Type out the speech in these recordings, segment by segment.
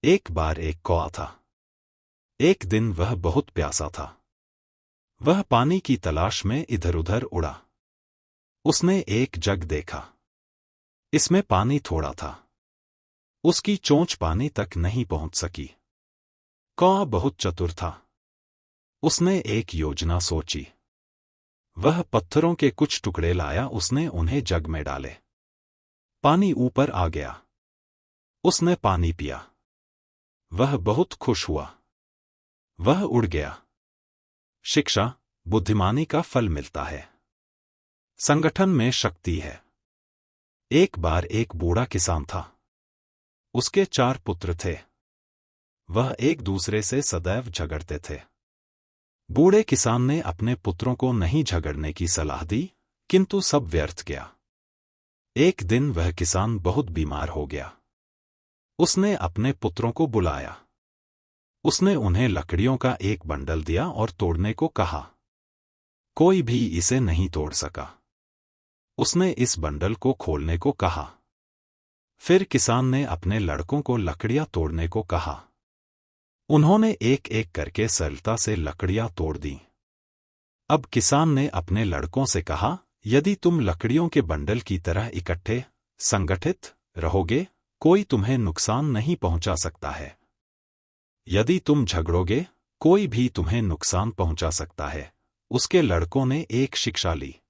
एक बार एक कौआ था। एक दिन वह बहुत प्यासा था। वह पानी की तलाश में इधर-उधर उड़ा। उसने एक जग देखा। इसमें पानी थोड़ा था। उसकी चोंच पानी तक नहीं पहुंच सकी। कौआ बहुत चतुर था। उसने एक योजना सोची। वह पत्थरों के कुछ टुकड़े लाया। उसने उन्हें जग में डाले। पानी ऊपर आ गया। उसने पानी पिया। वह बहुत खुश हुआ। वह उड़ गया। शिक्षा, बुद्धिमानी का फल मिलता है। संगठन में शक्ति है। एक बार एक बूढ़ा किसान था। उसके 4 पुत्र थे। वह एक दूसरे से सदैव झगड़ते थे। बूढ़े किसान ने अपने पुत्रों को नहीं झगड़ने की सलाह दी, किंतु सब व्यर्थ गया। एक दिन वह किसान बहुत बीमार हो गया। उसने अपने पुत्रों को बुलाया। उसने उन्हें लकड़ियों का एक बंडल दिया और तोड़ने को कहा। कोई भी इसे नहीं तोड़ सका। उसने इस बंडल को खोलने को कहा। फिर किसान ने अपने लड़कों को लकड़ियां तोड़ने को कहा। उन्होंने एक-एक करके सरलता से लकड़ियां तोड़ दी। अब किसान ने अपने लड़कों से कहा, यदि तुम लकड़ियों के बंडल की तरह इकट्ठे, संगठित रहोगे, कोई तुम्हें नुकसान नहीं पहुंचा सकता है। यदि तुम झगड़ोगे, कोई भी तुम्हें नुकसान पहुंचा सकता है। उसके लड़कों ने एक शिक्षा ली।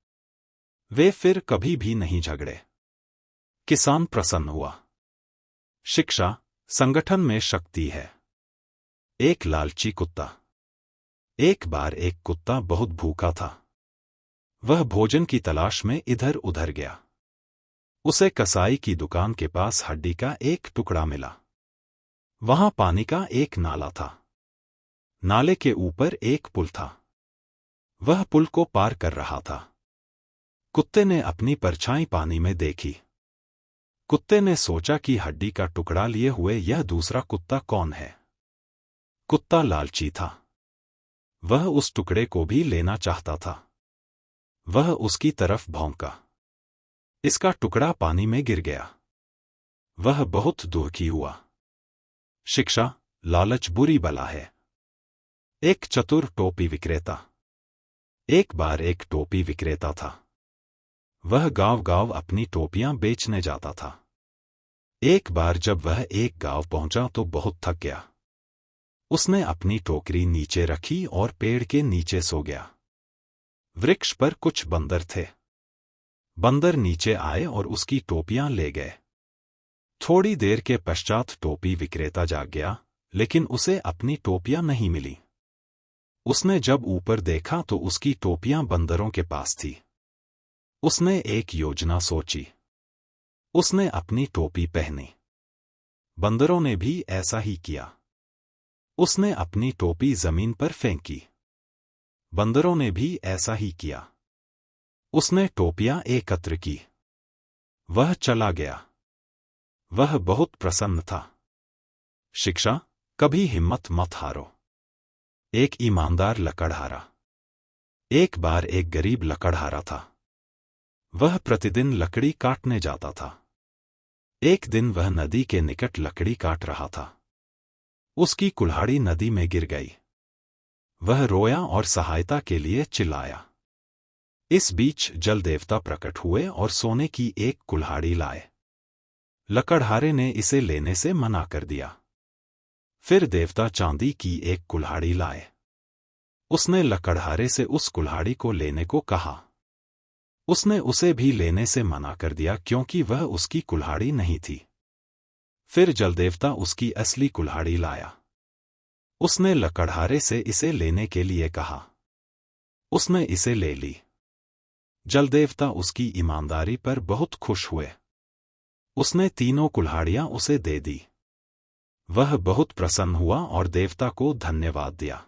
वे फिर कभी भी नहीं झगड़े। किसान प्रसन्न हुआ। शिक्षा, संगठन में शक्ति है। एक लालची कुत्ता। एक बार एक कुत्ता बहुत भूखा था। वह भोजन की तलाश में इधर-उधर गया। उसे कसाई की दुकान के पास हड्डी का एक टुकड़ा मिला। वहां पानी का एक नाला था। नाले के ऊपर एक पुल था। वह पुल को पार कर रहा था। कुत्ते ने अपनी परछाई पानी में देखी। कुत्ते ने सोचा कि हड्डी का टुकड़ा लिए हुए यह दूसरा कुत्ता कौन है। कुत्ता लालची था। वह उस टुकड़े को भी लेना चाहता था। वह उसकी तरफ भौंका। इसका टुकड़ा पानी में गिर गया। वह बहुत दुखी हुआ। शिक्षा, लालच बुरी बला है। एक चतुर टोपी विक्रेता। एक बार एक टोपी विक्रेता था। वह गांव-गांव अपनी टोपियां बेचने जाता था। एक बार जब वह एक गांव पहुंचा तो बहुत थक गया। उसने अपनी टोकरी नीचे रखी और पेड़ के नीचे सो गया। वृक्ष पर कुछ बंदर थे। बंदर नीचे आए और उसकी टोपियां ले गए। थोड़ी देर के पश्चात टोपी विक्रेता जाग गया, लेकिन उसे अपनी टोपियां नहीं मिली। उसने जब ऊपर देखा तो उसकी टोपियां बंदरों के पास थी। उसने एक योजना सोची। उसने अपनी टोपी पहनी। बंदरों ने भी ऐसा ही किया। उसने अपनी टोपी जमीन पर फेंकी। बंदरों ने भी ऐसा ही किया। उसने टोपियां एकत्र की। वह चला गया। वह बहुत प्रसन्न था। शिक्षा, कभी हिम्मत मत हारो। एक ईमानदार लकड़हारा। एक बार एक गरीब लकड़हारा था। वह प्रतिदिन लकड़ी काटने जाता था। एक दिन वह नदी के निकट लकड़ी काट रहा था। उसकी कुल्हाड़ी नदी में गिर गई। वह रोया और सहायता के लिए चिल्लाया। इस बीच जल देवता प्रकट हुए और सोने की एक कुल्हाड़ी लाए। लकड़हारे ने इसे लेने से मना कर दिया। फिर देवता चांदी की एक कुल्हाड़ी लाए। उसने लकड़हारे से उस कुल्हाड़ी को लेने को कहा। उसने उसे भी लेने से मना कर दिया क्योंकि वह उसकी कुल्हाड़ी नहीं थी। फिर जलदेवता उसकी असली कुल्हाड़ी लाया। उसने लकड़हारे से इसे लेने के लिए कहा। उसने इसे ले ली। जलदेवता उसकी ईमानदारी पर बहुत खुश हुए। उसने तीनों कुल्हाड़ियां उसे दे दी। वह बहुत प्रसन्न हुआ और देवता को धन्यवाद दिया।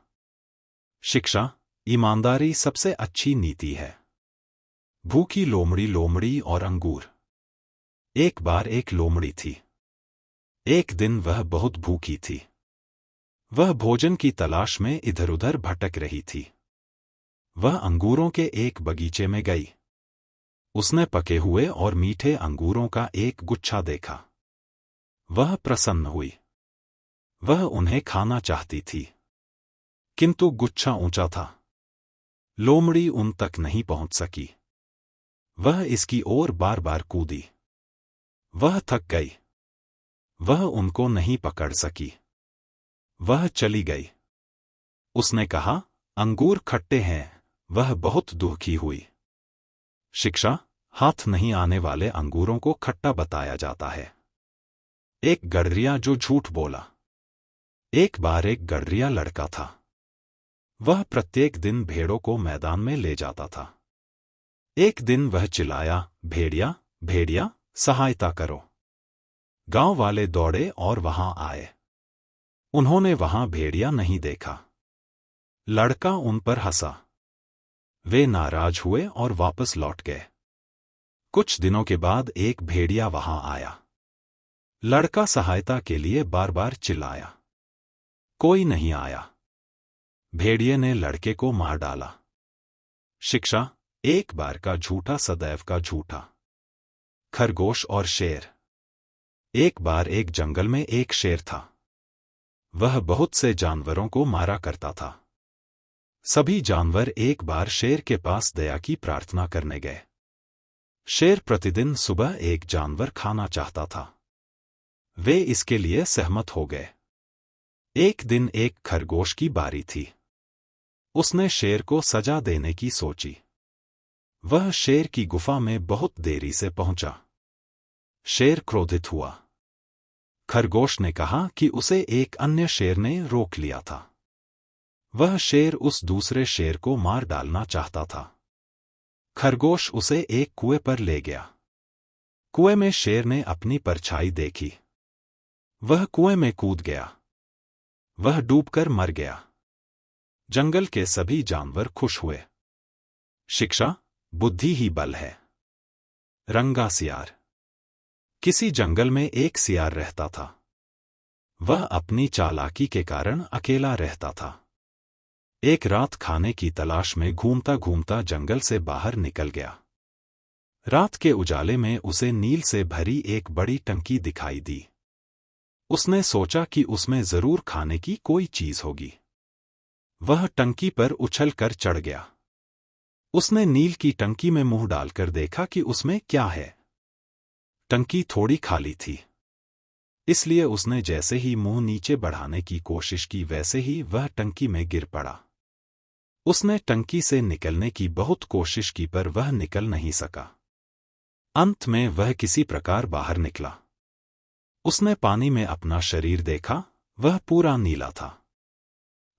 शिक्षा, ईमानदारी सबसे अच्छी नीति है। भूखी लोमड़ी, लोमड़ी और अंगूर। एक बार एक लोमड़ी थी। एक दिन वह बहुत भूखी थी। वह भोजन की तलाश में इधर-उधर भटक रही थी। वह अंगूरों के एक बगीचे में गई। उसने पके हुए और मीठे अंगूरों का एक गुच्छा देखा। वह प्रसन्न हुई। वह उन्हें खाना चाहती थी, किंतु गुच्छा ऊंचा था। लोमड़ी उन तक नहीं पहुंच सकी। वह इसकी ओर बार बार कूदी। वह थक गई। वह उनको नहीं पकड़ सकी। वह चली गई। उसने कहा, अंगूर खट्टे हैं। वह बहुत दुखी हुई। शिक्षा, हाथ नहीं आने वाले अंगूरों को खट्टा बताया जाता है। एक गडरिया जो झूठ बोला। एक बार एक गडरिया लड़का था। वह प्रत्येक दिन भेड़ों को मैदान में ले जाता था। एक दिन वह चिल्लाया, भेड़िया भेड़िया, सहायता करो। गांव वाले दौड़े और वहां आए। उन्होंने वहां भेड़िया नहीं देखा। लड़का उन पर हंसा। वे नाराज हुए और वापस लौट गए। कुछ दिनों के बाद एक भेड़िया वहां आया। लड़का सहायता के लिए बार बार चिल्लाया। कोई नहीं आया। भेड़िए ने लड़के को मार डाला। शिक्षा, एक बार का झूठा सदैव का झूठा। खरगोश और शेर। एक बार एक जंगल में एक शेर था। वह बहुत से जानवरों को मारा करता था। सभी जानवर एक बार शेर के पास दया की प्रार्थना करने गए। शेर प्रतिदिन सुबह एक जानवर खाना चाहता था। वे इसके लिए सहमत हो गए। एक दिन एक खरगोश की बारी थी। उसने शेर को सजा देने की सोची। वह शेर की गुफा में बहुत देरी से पहुंचा। शेर क्रोधित हुआ। खरगोश ने कहा कि उसे एक अन्य शेर ने रोक लिया था। वह शेर उस दूसरे शेर को मार डालना चाहता था। खरगोश उसे एक कुएं पर ले गया। कुएं में शेर ने अपनी परछाई देखी। वह कुएं में कूद गया। वह डूबकर मर गया। जंगल के सभी जानवर खुश हुए। शिक्षा, बुद्धि ही बल है। रंगा सियार। किसी जंगल में एक सियार रहता था। वह अपनी चालाकी के कारण अकेला रहता था। एक रात खाने की तलाश में घूमता घूमता जंगल से बाहर निकल गया। रात के उजाले में उसे नील से भरी एक बड़ी टंकी दिखाई दी। उसने सोचा कि उसमें जरूर खाने की कोई चीज होगी। वह टंकी पर उछल कर चढ़ गया। उसने नील की टंकी में मुंह डालकर देखा कि उसमें क्या है। टंकी थोड़ी खाली थी। इसलिए उसने जैसे ही मुंह नीचे बढ़ाने की कोशिश की वैसे ही वह टंकी में गिर पड़ा। उसने टंकी से निकलने की बहुत कोशिश की पर वह निकल नहीं सका। अंत में वह किसी प्रकार बाहर निकला। उसने पानी में अपना शरीर देखा। वह पूरा नीला था।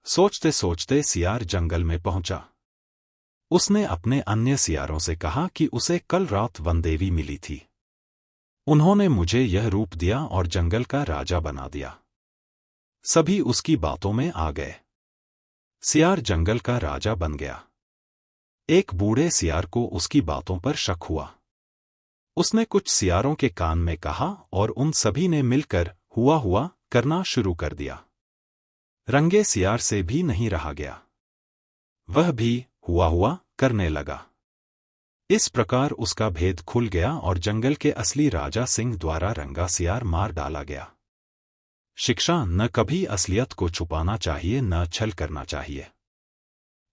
सोचते सोचते सियार जंगल में पहुंचा। उसने अपने अन्य सियारों से कहा कि उसे कल रात वनदेवी मिली थी। उन्होंने मुझे यह रूप दिया और जंगल का राजा बना दिया। सभी उसकी बातों में आ गए। सियार जंगल का राजा बन गया। एक बूढ़े सियार को उसकी बातों पर शक हुआ। उसने कुछ सियारों के कान में कहा और उन सभी ने मिलकर हुआ हुआ करना शुरू कर दिया। रंगे सियार से भी नहीं रहा गया। वह भी हुआ हुआ करने लगा। इस प्रकार उसका भेद खुल गया और जंगल के असली राजा सिंह द्वारा रंगा सियार मार डाला गया। शिक्षा, न कभी असलियत को छुपाना चाहिए न छल करना चाहिए।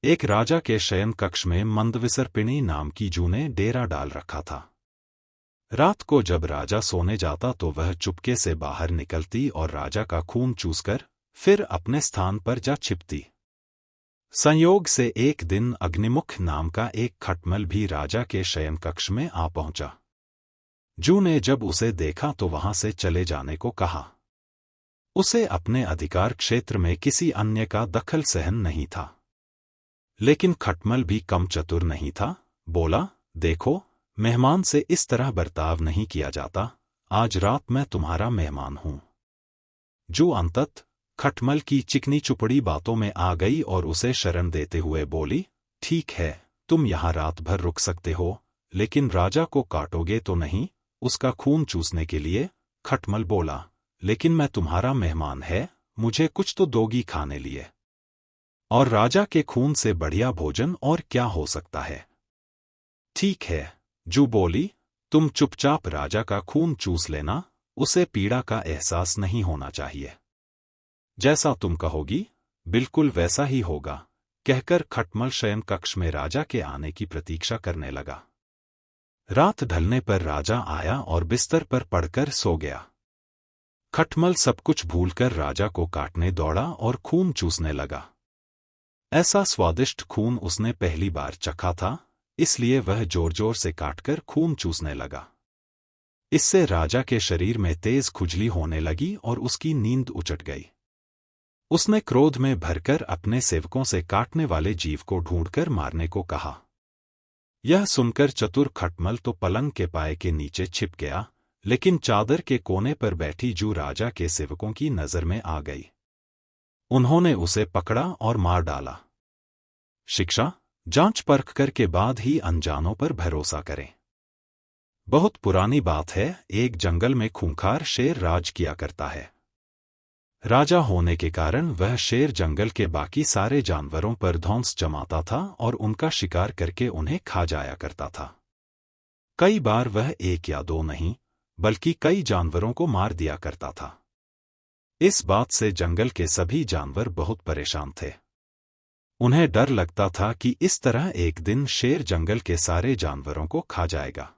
एक राजा के शयन कक्ष में मंदविसर्पिणी नाम की जू ने डेरा डाल रखा था। रात को जब राजा सोने जाता तो वह चुपके से बाहर निकलती और राजा का खून चूसकर फिर अपने स्थान पर जा छिपती। संयोग से एक दिन अग्निमुख नाम का एक खटमल भी राजा के शयन कक्ष में आ पहुंचा। जू ने जब उसे देखा तो वहां से चले जाने को कहा। उसे अपने अधिकार क्षेत्र में किसी अन्य का दखल सहन नहीं था। लेकिन खटमल भी कम चतुर नहीं था। बोला, देखो, मेहमान से इस तरह बर्ताव नहीं किया जाता। आज रात मैं तुम्हारा मेहमान हूं। जू अंतत खटमल की चिकनी चुपड़ी बातों में आ गई और उसे शरण देते हुए बोली, ठीक है, तुम यहां रात भर रुक सकते हो, लेकिन राजा को काटोगे तो नहीं, उसका खून चूसने के लिए। खटमल बोला, लेकिन मैं तुम्हारा मेहमान है, मुझे कुछ तो दोगी खाने लिए। और राजा के खून से बढ़िया भोजन और क्या हो सकता है। ठीक है, जू बोली, तुम चुपचाप राजा का खून चूस लेना, उसे पीड़ा का एहसास नहीं होना चाहिए। जैसा तुम कहोगी बिल्कुल वैसा ही होगा, कहकर खटमल शयन कक्ष में राजा के आने की प्रतीक्षा करने लगा। रात ढलने पर राजा आया और बिस्तर पर पड़कर सो गया। खटमल सब कुछ भूलकर राजा को काटने दौड़ा और खून चूसने लगा। ऐसा स्वादिष्ट खून उसने पहली बार चखा था, इसलिए वह जोर जोर से काटकर खून चूसने लगा। इससे राजा के शरीर में तेज खुजली होने लगी और उसकी नींद उचट गई। उसने क्रोध में भरकर अपने सेवकों से काटने वाले जीव को ढूंढकर मारने को कहा। यह सुनकर चतुर खटमल तो पलंग के पाए के नीचे छिप गया, लेकिन चादर के कोने पर बैठी जू राजा के सेवकों की नजर में आ गई। उन्होंने उसे पकड़ा और मार डाला। शिक्षा: जांच परख कर के बाद ही अनजानों पर भरोसा करें। बहुत पुरानी बात है, एक जंगल में खूंखार शेर राज किया करता है। राजा होने के कारण वह शेर जंगल के बाकी सारे जानवरों पर धौंस जमाता था और उनका शिकार करके उन्हें खा जाया करता था। कई बार वह एक या दो नहीं, बल्कि कई जानवरों को मार दिया करता था। इस बात से जंगल के सभी जानवर बहुत परेशान थे। उन्हें डर लगता था कि इस तरह एक दिन शेर जंगल के सारे जानवरों को खा जाएगा।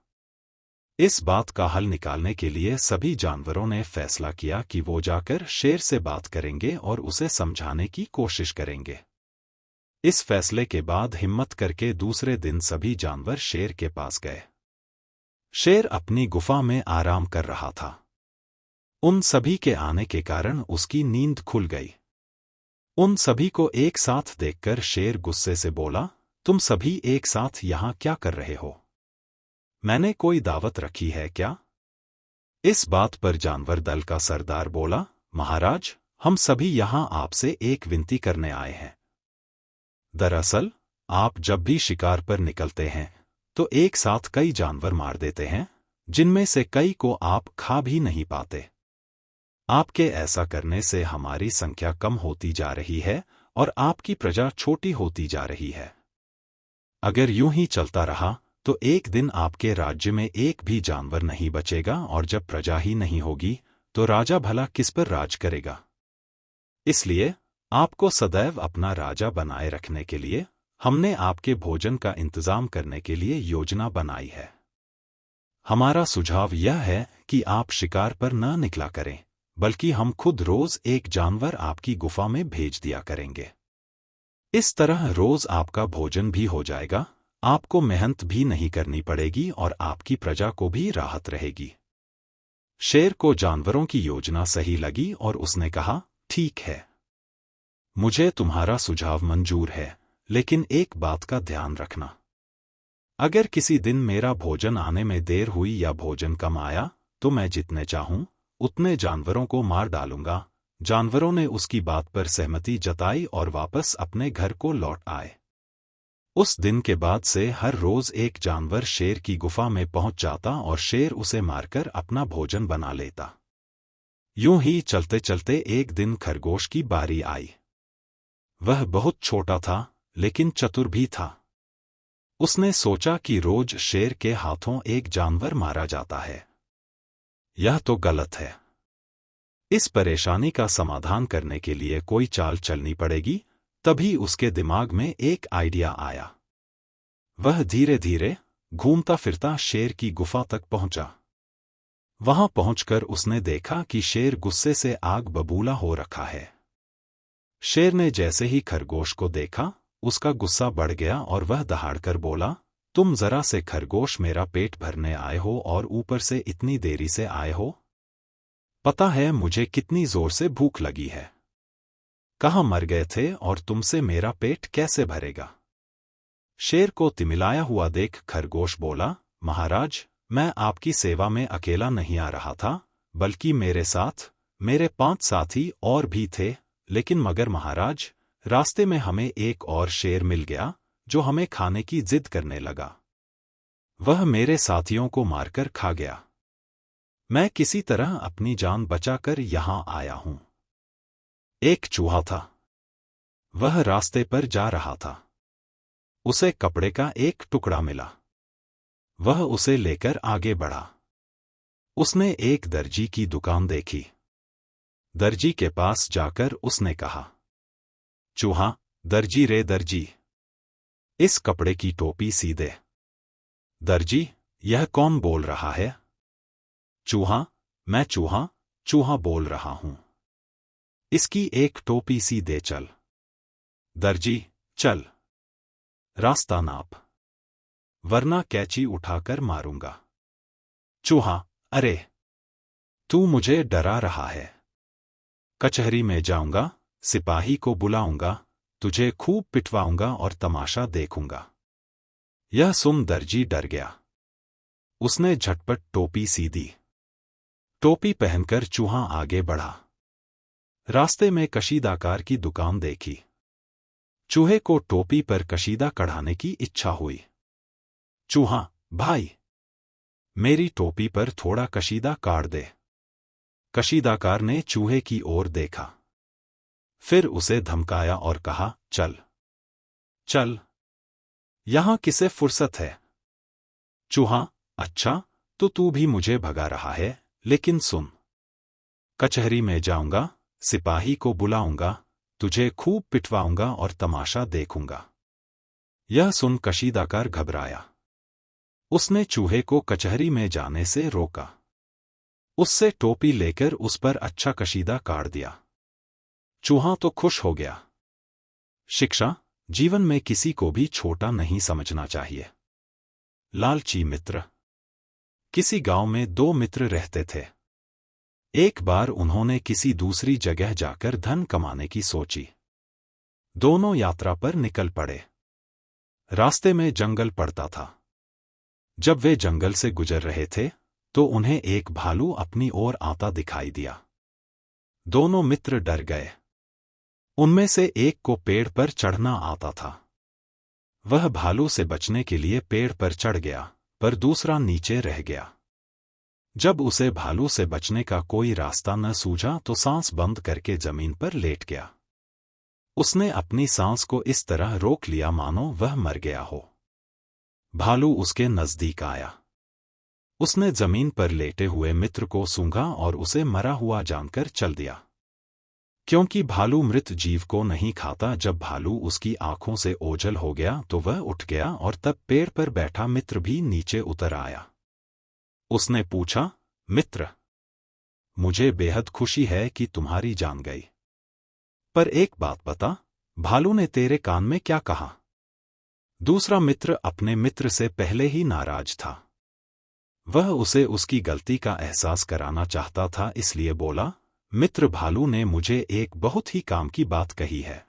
इस बात का हल निकालने के लिए सभी जानवरों ने फैसला किया कि वो जाकर शेर से बात करेंगे और उसे समझाने की कोशिश करेंगे। इस फैसले के बाद हिम्मत करके दूसरे दिन सभी जानवर शेर के पास गए। शेर अपनी गुफा में आराम कर रहा था। उन सभी के आने के कारण उसकी नींद खुल गई। उन सभी को एक साथ देखकर शेर गुस्से से बोला, तुम सभी एक साथ यहां क्या कर रहे हो? मैंने कोई दावत रखी है क्या? इस बात पर जानवर दल का सरदार बोला, महाराज, हम सभी यहां आपसे एक विनती करने आए हैं। दरअसल आप जब भी शिकार पर निकलते हैं तो एक साथ कई जानवर मार देते हैं, जिनमें से कई को आप खा भी नहीं पाते। आपके ऐसा करने से हमारी संख्या कम होती जा रही है और आपकी प्रजा छोटी होती जा रही है। अगर यूं ही चलता रहा तो एक दिन आपके राज्य में एक भी जानवर नहीं बचेगा और जब प्रजा ही नहीं होगी तो राजा भला किस पर राज करेगा? इसलिए आपको सदैव अपना राजा बनाए रखने के लिए हमने आपके भोजन का इंतजाम करने के लिए योजना बनाई है। हमारा सुझाव यह है कि आप शिकार पर न निकला करें, बल्कि हम खुद रोज एक जानवर आपकी गुफा में भेज दिया करेंगे। इस तरह रोज आपका भोजन भी हो जाएगा, आपको मेहनत भी नहीं करनी पड़ेगी और आपकी प्रजा को भी राहत रहेगी। शेर को जानवरों की योजना सही लगी और उसने कहा, ठीक है, मुझे तुम्हारा सुझाव मंजूर है, लेकिन एक बात का ध्यान रखना। अगर किसी दिन मेरा भोजन आने में देर हुई या भोजन कम आया तो मैं जितने चाहूं उतने जानवरों को मार डालूंगा। जानवरों ने उसकी बात पर सहमति जताई और वापस अपने घर को लौट आए। उस दिन के बाद से हर रोज एक जानवर शेर की गुफा में पहुंच जाता और शेर उसे मारकर अपना भोजन बना लेता। यूं ही चलते चलते एक दिन खरगोश की बारी आई। वह बहुत छोटा था लेकिन चतुर भी था। उसने सोचा कि रोज शेर के हाथों एक जानवर मारा जाता है। यह तो गलत है। इस परेशानी का समाधान करने के लिए कोई चाल चलनी पड़ेगी। तभी उसके दिमाग में एक आइडिया आया। वह धीरे धीरे घूमता फिरता शेर की गुफा तक पहुंचा। वहां पहुंचकर उसने देखा कि शेर गुस्से से आग बबूला हो रखा है। शेर ने जैसे ही खरगोश को देखा, उसका गुस्सा बढ़ गया और वह दहाड़कर बोला, तुम जरा से खरगोश मेरा पेट भरने आए हो और ऊपर से इतनी देरी से आए हो? पता है मुझे कितनी जोर से भूख लगी है। कहाँ मर गए थे और तुमसे मेरा पेट कैसे भरेगा? शेर को तिमिलाया हुआ देख खरगोश बोला, महाराज, मैं आपकी सेवा में अकेला नहीं आ रहा था, बल्कि मेरे साथ मेरे 5 साथी और भी थे। लेकिन मगर महाराज, रास्ते में हमें एक और शेर मिल गया जो हमें खाने की जिद करने लगा। वह मेरे साथियों को मारकर खा गया। मैं किसी तरह अपनी जान बचाकर यहां आया हूं। एक चूहा था। वह रास्ते पर जा रहा था। उसे कपड़े का एक टुकड़ा मिला। वह उसे लेकर आगे बढ़ा। उसने एक दर्जी की दुकान देखी। दर्जी के पास जाकर उसने कहा, चूहा, दर्जी रे दर्जी, इस कपड़े की टोपी सी दे। दर्जी, यह कौन बोल रहा है? चूहा, मैं चूहा, चूहा बोल रहा हूं। इसकी एक टोपी सी दे चल। दर्जी, चल, रास्ता नाप, वरना कैंची उठाकर मारूंगा। चूहा, अरे, तू मुझे डरा रहा है। कचहरी में जाऊंगा, सिपाही को बुलाऊंगा, तुझे खूब पिटवाऊंगा और तमाशा देखूंगा। यह सुन दर्जी डर गया। उसने झटपट टोपी सी दी। टोपी पहनकर चूहा आगे बढ़ा। रास्ते में कशीदाकार की दुकान देखी। चूहे को टोपी पर कशीदा कढ़ाने की इच्छा हुई। चूहा, भाई, मेरी टोपी पर थोड़ा कशीदा काढ़ दे। कशीदाकार ने चूहे की ओर देखा, फिर उसे धमकाया और कहा, चल, चल, यहां किसे फुर्सत है। चूहा, अच्छा, तो तू भी मुझे भगा रहा है, लेकिन सुन, कचहरी में जाऊंगा, सिपाही को बुलाऊंगा, तुझे खूब पिटवाऊंगा और तमाशा देखूंगा। यह सुन कशीदाकार घबराया। उसने चूहे को कचहरी में जाने से रोका। उससे टोपी लेकर उस पर अच्छा कशीदा काढ़ दिया। चूहा तो खुश हो गया। शिक्षा, जीवन में किसी को भी छोटा नहीं समझना चाहिए। लालची मित्र। किसी गांव में दो मित्र रहते थे। एक बार उन्होंने किसी दूसरी जगह जाकर धन कमाने की सोची। दोनों यात्रा पर निकल पड़े। रास्ते में जंगल पड़ता था। जब वे जंगल से गुजर रहे थे, तो उन्हें एक भालू अपनी ओर आता दिखाई दिया। दोनों मित्र डर गए। उनमें से एक को पेड़ पर चढ़ना आता था। वह भालू से बचने के लिए पेड़ पर चढ़ गया, पर दूसरा नीचे रह गया। जब उसे भालू से बचने का कोई रास्ता न सूझा तो सांस बंद करके जमीन पर लेट गया। उसने अपनी सांस को इस तरह रोक लिया मानो वह मर गया हो। भालू उसके नजदीक आया। उसने जमीन पर लेटे हुए मित्र को सूंघा और उसे मरा हुआ जानकर चल दिया। क्योंकि भालू मृत जीव को नहीं खाता, जब भालू उसकी आंखों से ओझल हो गया तो वह उठ गया और तब पेड़ पर बैठा मित्र भी नीचे उतर आया। उसने पूछा, मित्र, मुझे बेहद खुशी है कि तुम्हारी जान गई। पर एक बात बता, भालू ने तेरे कान में क्या कहा? दूसरा मित्र अपने मित्र से पहले ही नाराज था। वह उसे उसकी गलती का एहसास कराना चाहता था, इसलिए बोला, मित्र, भालू ने मुझे एक बहुत ही काम की बात कही है।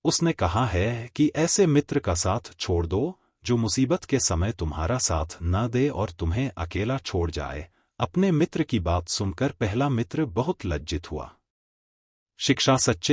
उसने कहा है कि ऐसे मित्र का साथ छोड़ दो जो मुसीबत के समय तुम्हारा साथ न दे और तुम्हें अकेला छोड़ जाए। अपने मित्र की बात सुनकर पहला मित्र बहुत लज्जित हुआ। शिक्षा, सच्चे